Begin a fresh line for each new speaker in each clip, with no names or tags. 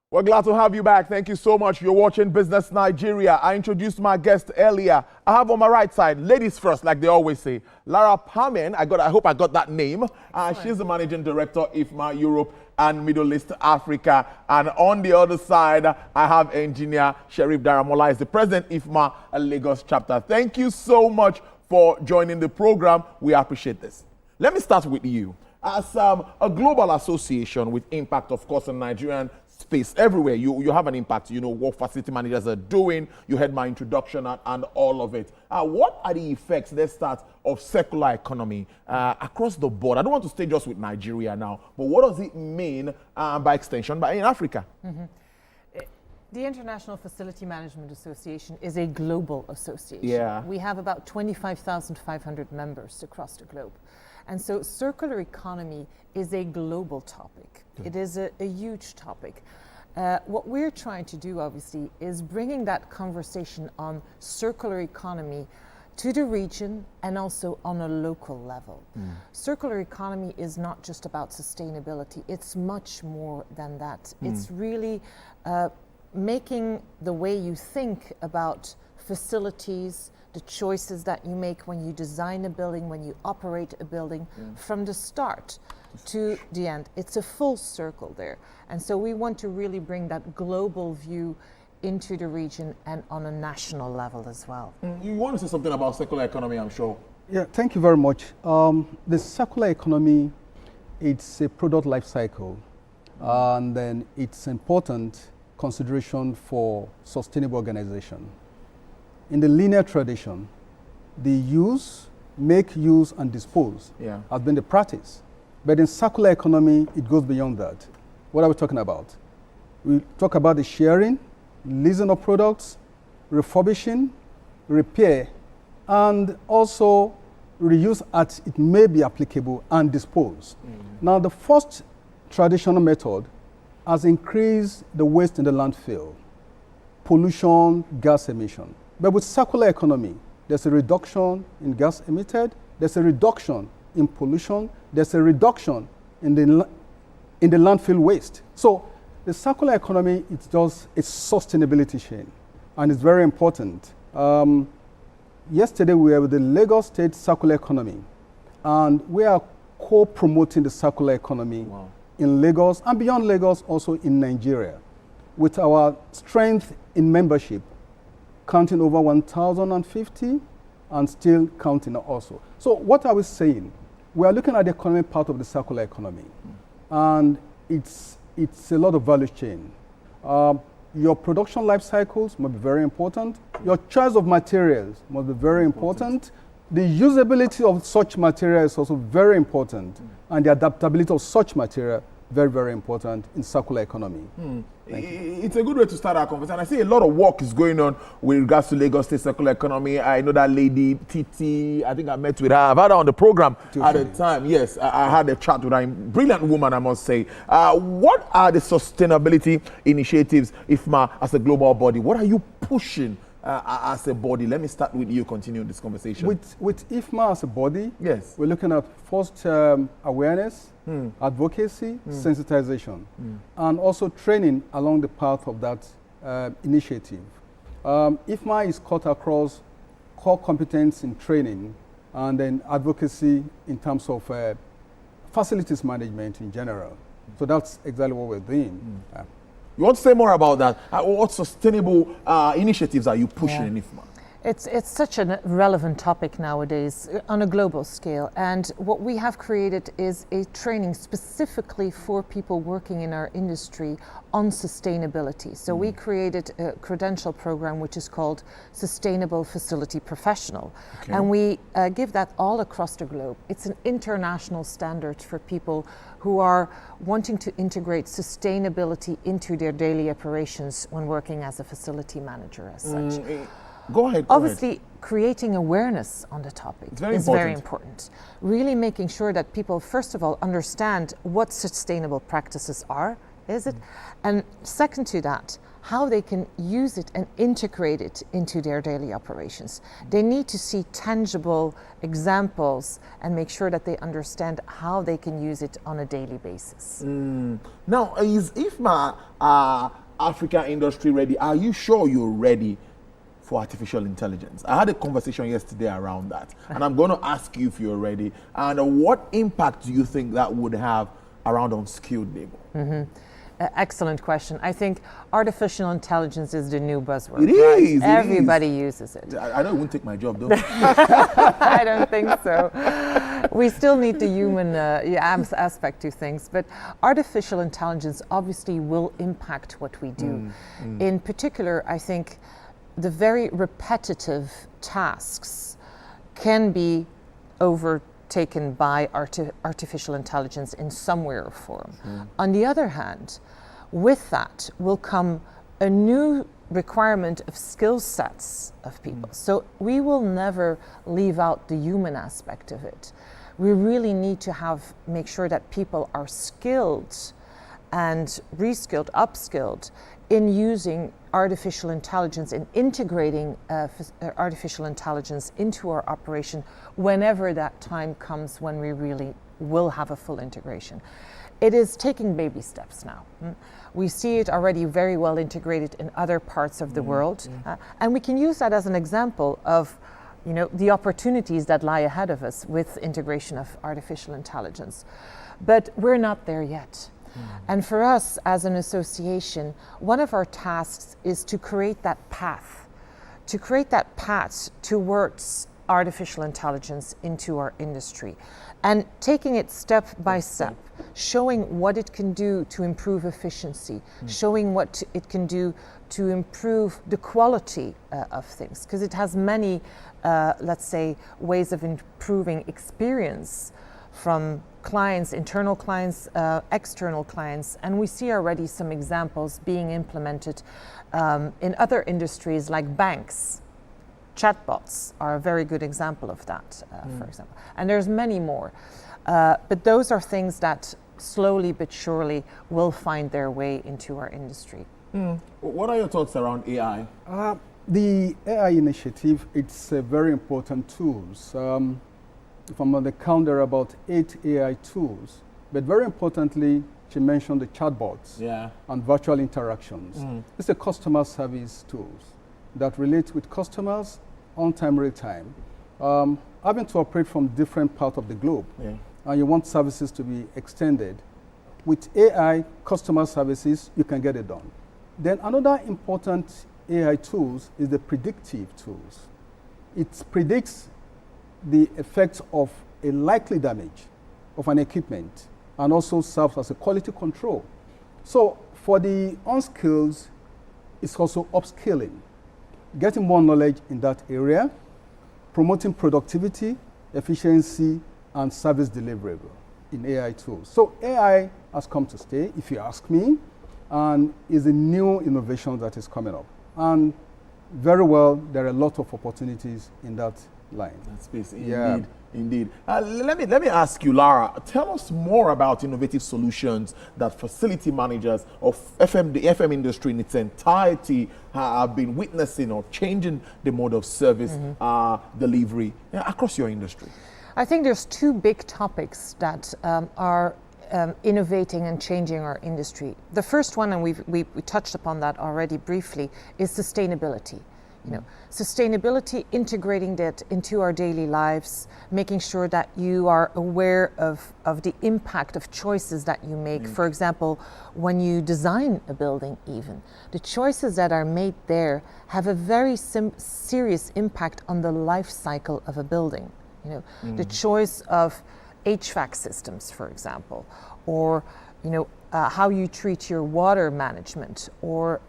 We're glad to have you back. Thank you so much. You're watching Business Nigeria. I introduced my guest earlier. I have on my right side, ladies first, like they always say, Lara Pamen. I hope I got that name. She's the Managing Director, IFMA, Europe and Middle East Africa. And on the other side, I have Engineer Sheriff Daramola, is the President, IFMA Lagos Chapter. Thank you so much for joining the program. We appreciate this. Let me start with you. As a global association with impact, of course, in Nigerian space everywhere, you have an impact. You know what facility managers are doing. You heard my introduction and all of it. What are the effects, let's start, of circular economy across the board? I don't want to stay just with Nigeria now, but what does it mean by extension in Africa?
Mm-hmm. The International Facility Management Association is a global association.
Yeah.
We have about 25,500 members across the globe. And so circular economy is a global topic. It is a huge topic. What we're trying to do, obviously, is bringing that conversation on circular economy to the region and also on a local level. Circular economy is not just about sustainability. It's much more than that. It's really making the way you think about facilities, the choices that you make when you design a building, when you operate a building, from the start to the end. It's a full circle there. And so we want to really bring that global view into the region and on a national level as well.
You want to say something about circular economy, I'm sure.
Yeah, thank you very much. The circular economy, it's a product life cycle, and then it's important consideration for sustainable organization. In the linear tradition, the use, make, use, and dispose has been the practice. But in circular economy, it goes beyond that. What are we talking about? We talk about the sharing, leasing of products, refurbishing, repair, and also reuse as it may be applicable and dispose. Now, the first traditional method has increased the waste in the landfill, pollution, gas emission. But with circular economy, there's a reduction in gas emitted, there's a reduction in pollution, there's a reduction in the landfill waste. So the circular economy, it's just a sustainability chain, and it's very important. Yesterday we were with the Lagos State Circular Economy, and we are co-promoting the circular economy in Lagos and beyond Lagos, also in Nigeria, with our strength in membership, counting over 1,050 and still counting also. So what are we saying? We are looking at the economic part of the circular economy, and it's a lot of value chain. Your production life cycles must be very important. Your choice of materials must be very important. The usability of such material is also very important, and the adaptability of such material very, very important in circular economy.
It's a good way to start our conversation. I see a lot of work is going on with regards to Lagos State circular economy. I know that lady, Titi, I think I met with her. I've had her on the program at the time. Yes, I had a chat with her. Brilliant woman, I must say. What are the sustainability initiatives, IFMA, as a global body? What are you pushing as a body? Let me start with you, continue this conversation.
With IFMA as a body,
yes,
we're looking at first awareness, advocacy, sensitization, and also training along the path of that initiative. IFMA is cut across core competence in training and then advocacy in terms of facilities management in general. So that's exactly what we're doing.
You want to say more about that? What sustainable initiatives are you pushing in IFMA?
It's such a relevant topic nowadays on a global scale, and what we have created is a training specifically for people working in our industry on sustainability. So we created a credential program which is called Sustainable Facility Professional, and we give that all across the globe. It's an international standard for people who are wanting to integrate sustainability into their daily operations when working as a facility manager as such.
Go ahead.
Obviously, creating awareness on the topic is very important. Really making sure that people, first of all, understand what sustainable practices are, is it? And second to that, how they can use it and integrate it into their daily operations. They need to see tangible examples and make sure that they understand how they can use it on a daily basis.
Now, is IFMA Africa industry ready? Are you sure you're ready for artificial intelligence? I had a conversation yesterday around that, and I'm going to ask you if you're ready. And what impact do you think that would have around unskilled labor?
Excellent question. I think artificial intelligence is the new buzzword.
It is.
Everybody uses it.
I know it won't take my job, though.
I don't think so. We still need the human aspect to things, but artificial intelligence obviously will impact what we do. In particular, I think the very repetitive tasks can be overtaken by artificial intelligence in some way or form. On the other hand, with that will come a new requirement of skill sets of people. So we will never leave out the human aspect of it. We really need to make sure that people are skilled and reskilled, upskilled in using artificial intelligence and integrating artificial intelligence into our operation whenever that time comes when we really will have a full integration. It is taking baby steps now. We see it already very well integrated in other parts of the world, and we can use that as an example of the opportunities that lie ahead of us with integration of artificial intelligence. But we're not there yet. And for us as an association, one of our tasks is to create that path towards artificial intelligence into our industry, and taking it step by step, showing what it can do to improve efficiency, showing what it can do to improve the quality of things, because it has many, let's say, ways of improving experience from clients, internal clients, external clients, and we see already some examples being implemented in other industries like banks. Chatbots are a very good example of that, for example. And there's many more. But those are things that slowly but surely will find their way into our industry.
What are your thoughts around AI?
The AI initiative, it's a very important tools. If I'm on the count, there are about 8 AI tools. But very importantly, she mentioned the chatbots and virtual interactions. It's a customer service tools that relate with customers on time, real time. Having to operate from different parts of the globe, and you want services to be extended. With AI customer services, you can get it done. Then another important AI tools is the predictive tools. It predicts the effects of a likely damage of an equipment and also serves as a quality control. So for the unskilled, it's also upskilling, getting more knowledge in that area, promoting productivity, efficiency, and service delivery in AI tools. So AI has come to stay, if you ask me, and is a new innovation that is coming up. And very well, there are a lot of opportunities in that line.
That space, indeed. Let me ask you, Lara, tell us more about innovative solutions that facility managers of the FM industry in its entirety have been witnessing or changing the mode of service delivery across your industry.
I think there's 2 big topics that are innovating and changing our industry. The first one, and we touched upon that already briefly, is sustainability. Sustainability, integrating that into our daily lives, making sure that you are aware of the impact of choices that you make. For example, when you design a building even, the choices that are made there have a very serious impact on the life cycle of a building. The choice of HVAC systems, for example, or how you treat your water management, or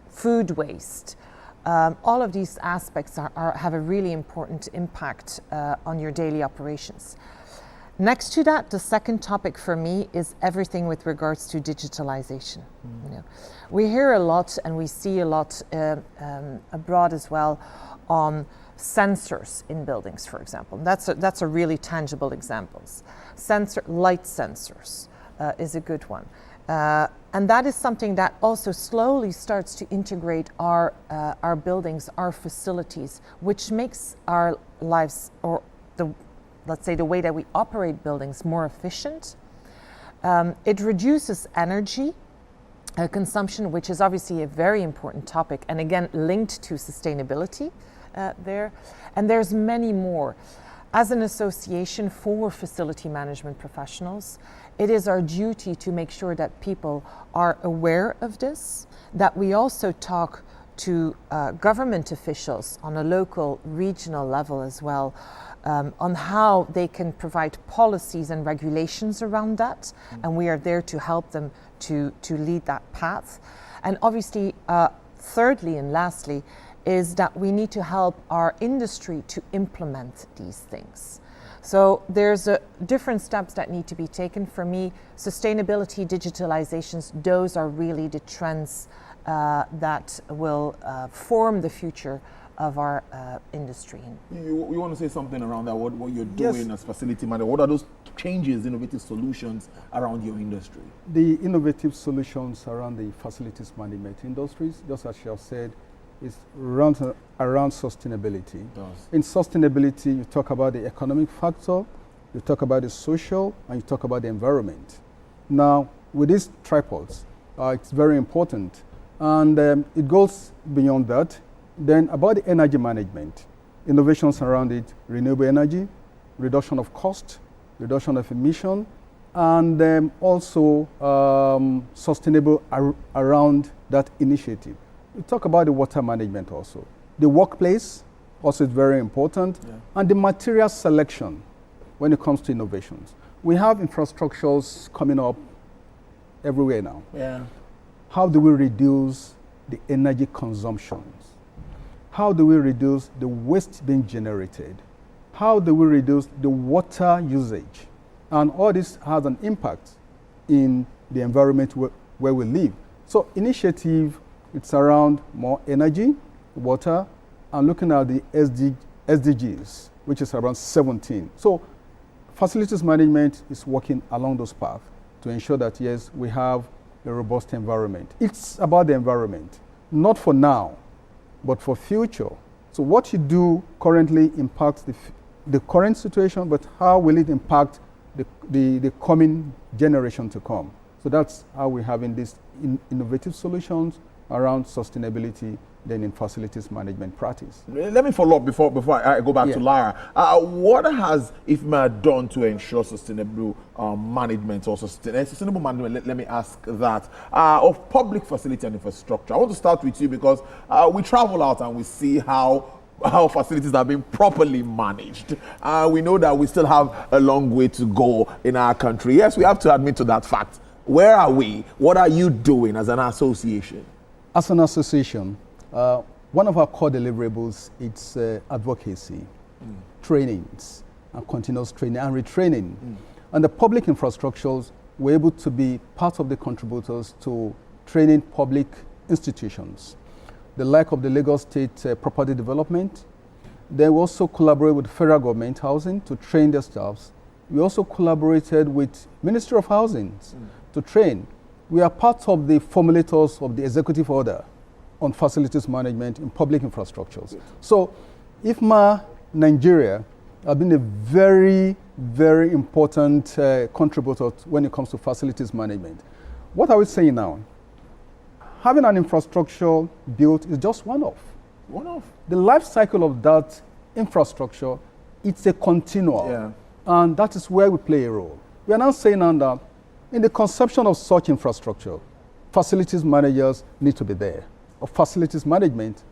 food waste. All of these aspects have a really important impact on your daily operations. Next to that, the second topic for me is everything with regards to digitalization. We hear a lot and we see a lot abroad as well on sensors in buildings, for example. That's a really tangible example. Light sensors is a good one. And that is something that also slowly starts to integrate our buildings, our facilities, which makes our lives, or let's say the way that we operate buildings, more efficient. It reduces energy consumption, which is obviously a very important topic, and again linked to sustainability there. And there's many more. As an association for facility management professionals, it is our duty to make sure that people are aware of this, that we also talk to government officials on a local, regional level as well, on how they can provide policies and regulations around that, and we are there to help them to lead that path. And obviously, thirdly and lastly, is that we need to help our industry to implement these things. So there's different steps that need to be taken. For me, sustainability, digitalizations, those are really the trends that will form the future of our industry.
You want to say something around that, what you're doing as facility manager? What are those changes, innovative solutions around your industry?
The innovative solutions around the facilities management industries, just as you have said, is around sustainability. In sustainability, you talk about the economic factor, you talk about the social, and you talk about the environment. Now, with these tripods, it's very important. And it goes beyond that. Then about the energy management, innovations around it, renewable energy, reduction of cost, reduction of emission, and also sustainable around that initiative. We talk about the water management also. The workplace also is very important, and the material selection when it comes to innovations. We have infrastructures coming up everywhere now. How do we reduce the energy consumptions? How do we reduce the waste being generated? How do we reduce the water usage? And all this has an impact in the environment where we live. So initiative, it's around more energy, water, and looking at the SDGs, which is around 17. So facilities management is working along those paths to ensure that, yes, we have a robust environment. It's about the environment, not for now, but for future. So what you do currently impacts the current situation, but how will it impact the coming generation to come? So that's how we're having these innovative solutions around sustainability, then in facilities management practice.
Let me follow up before I go back to Lara. What has IFMA done to ensure sustainable management or sustainable management, let me ask that, of public facility and infrastructure? I want to start with you because we travel out and we see how facilities are being properly managed. We know that we still have a long way to go in our country. Yes, we have to admit to that fact. Where are we? What are you doing as an association?
As an association, one of our core deliverables is advocacy, trainings, and continuous training and retraining. And the public infrastructures were able to be part of the contributors to training public institutions, the like of the Lagos State Property Development. They also collaborate with federal government housing to train their staffs. We also collaborated with Ministry of Housing to train. We are part of the formulators of the executive order on facilities management in public infrastructures. Good. So IFMA Nigeria have been a very, very important contributor when it comes to facilities management. What are we saying now? Having an infrastructure built is just one-off. One-off. The life cycle of that infrastructure, it's a continuum. And that is where we play a role. We are now saying now that in the conception of such infrastructure, facilities managers need to be there. Or facilities management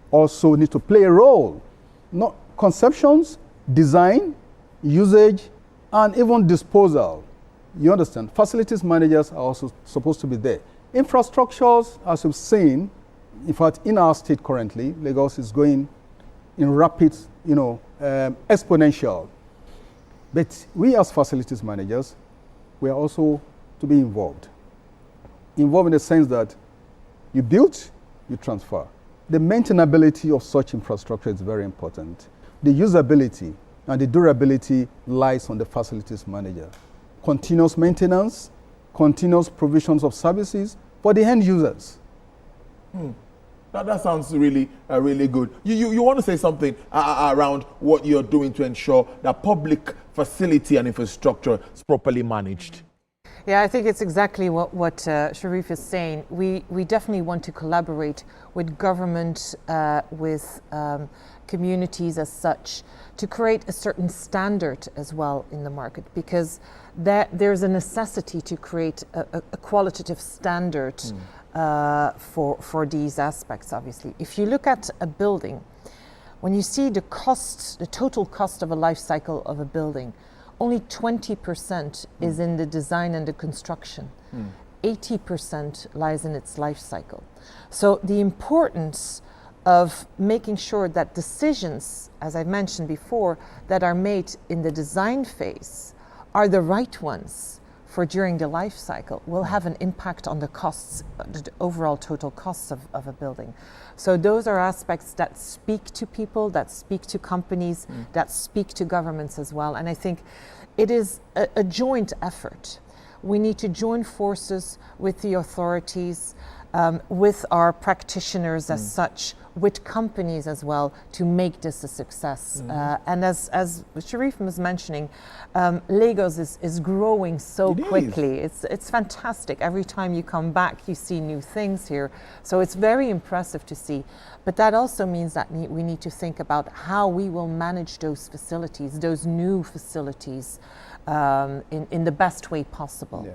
also need to play a role. Not conceptions, design, usage, and even disposal. You understand? Facilities managers are also supposed to be there. Infrastructures, as we've seen, in fact, in our state currently, Lagos is going in rapid, exponential. But we as facilities managers, we are also to be involved. Involved in the sense that you build, you transfer. The maintainability of such infrastructure is very important. The usability and the durability lies on the facilities manager. Continuous maintenance, continuous provisions of services for the end users.
That sounds really, really good. You want to say something around what you're doing to ensure that public facility and infrastructure is properly managed?
Yeah, I think it's exactly what Sharif is saying. We definitely want to collaborate with government, with communities as such, to create a certain standard as well in the market, because there's a necessity to create a qualitative standard for these aspects, obviously. If you look at a building, when you see the total cost of a life cycle of a building, only 20% is in the design and the construction. 80% lies in its life cycle. So the importance of making sure that decisions, as I mentioned before, that are made in the design phase are the right ones for during the life cycle will have an impact on the costs, the overall total costs of a building. So those are aspects that speak to people, that speak to companies, that speak to governments as well. And I think it is a joint effort. We need to join forces with the authorities, with our practitioners as such, with companies as well, to make this a success. And as Sharif was mentioning, Lagos is growing so quickly. It's fantastic. Every time you come back, you see new things here. So it's very impressive to see. But that also means that we need to think about how we will manage those facilities, those new facilities, in the best way possible.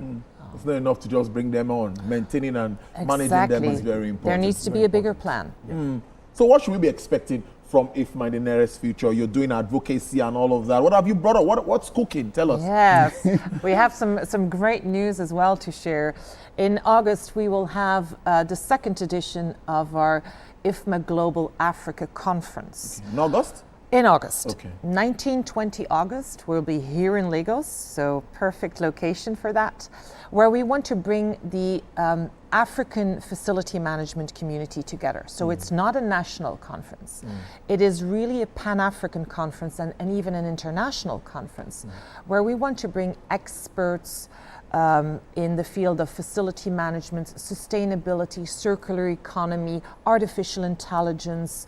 It's not enough to just bring them on. Maintaining and managing them is very important.
There needs to be a bigger plan.
So what should we be expecting from IFMA in the nearest future? You're doing advocacy and all of that. What have you brought up? What's cooking? Tell us.
Yes, we have some great news as well to share. In August, we will have the second edition of our IFMA Global Africa Conference.
In August?
In August.
Okay.
19-20 August, we'll be here in Lagos, so perfect location for that, where we want to bring the African facility management community together. So it's not a national conference. It is really a Pan-African conference and even an international conference, where we want to bring experts in the field of facility management, sustainability, circular economy, artificial intelligence,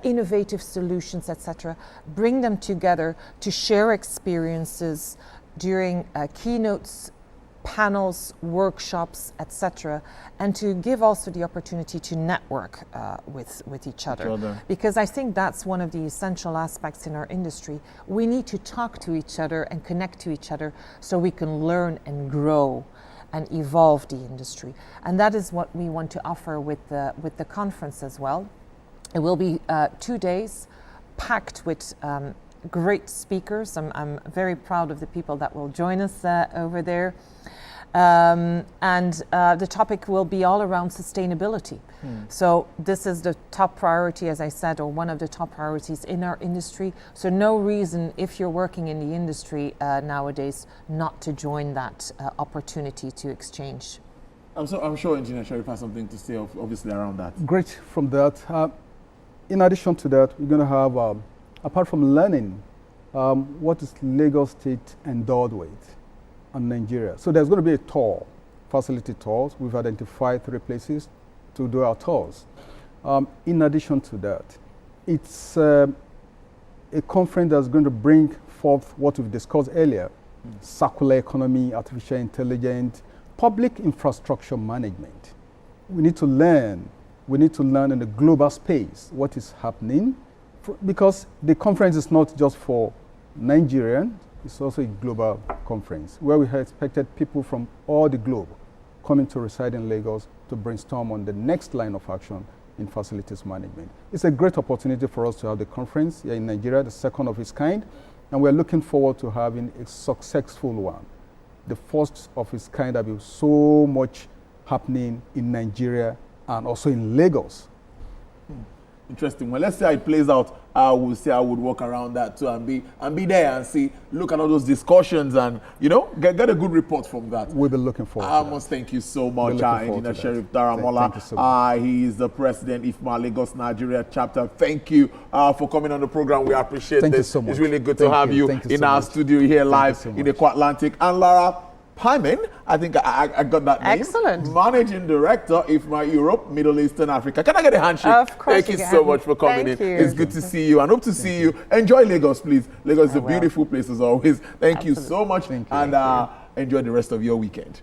innovative solutions, etc. Bring them together to share experiences during keynotes, panels, workshops, etc., and to give also the opportunity to network with each other. Because I think that's one of the essential aspects in our industry. We need to talk to each other and connect to each other so we can learn and grow and evolve the industry. And that is what we want to offer with the conference as well. It will be 2 days packed with great speakers. I'm very proud of the people that will join us over there. And the topic will be all around sustainability. So this is the top priority, as I said, or one of the top priorities in our industry. So no reason, if you're working in the industry nowadays, not to join that opportunity to exchange.
I'm sure Engineer Sharif has something to say, obviously, around that.
Great from that. In addition to that, we're going to have, apart from learning, what is Lagos State endowed with and Nigeria. So there's going to be a tour, facility tours. We've identified 3 places to do our tours. In addition to that, it's a conference that's going to bring forth what we've discussed earlier, circular economy, artificial intelligence, public infrastructure management. We need to learn. We need to learn in the global space what is happening, because the conference is not just for Nigerians, it's also a global conference where we have expected people from all the globe coming to reside in Lagos to brainstorm on the next line of action in facilities management. It's a great opportunity for us to have the conference here in Nigeria, the second of its kind, and we're looking forward to having a successful one. The first of its kind. There will be so much happening in Nigeria and also in Lagos.
Interesting. Well, let's see how it plays out. I will say I would walk around that too and be there and see, look at all those discussions and, you know, get a good report from that.
We'll be looking forward
I must thank you so much, Engineer Sharif Daramola.
Thank you so much.
He is the president, IFMA Lagos Nigeria chapter. Thank you for coming on the program. We appreciate
Thank
this.
You so much.
It's really good to have you in
so
our
much.
studio here live in the Atlantic. And Lara Pamen, I think I got that name.
Excellent.
Managing Director, IFMA Europe, Middle East and Africa. Can I get a handshake?
Of course.
Thank you so much for coming in. It's good to see you and hope to see you. Enjoy Lagos, please. Lagos is a beautiful place as always. Thank you so much and enjoy the rest of your weekend.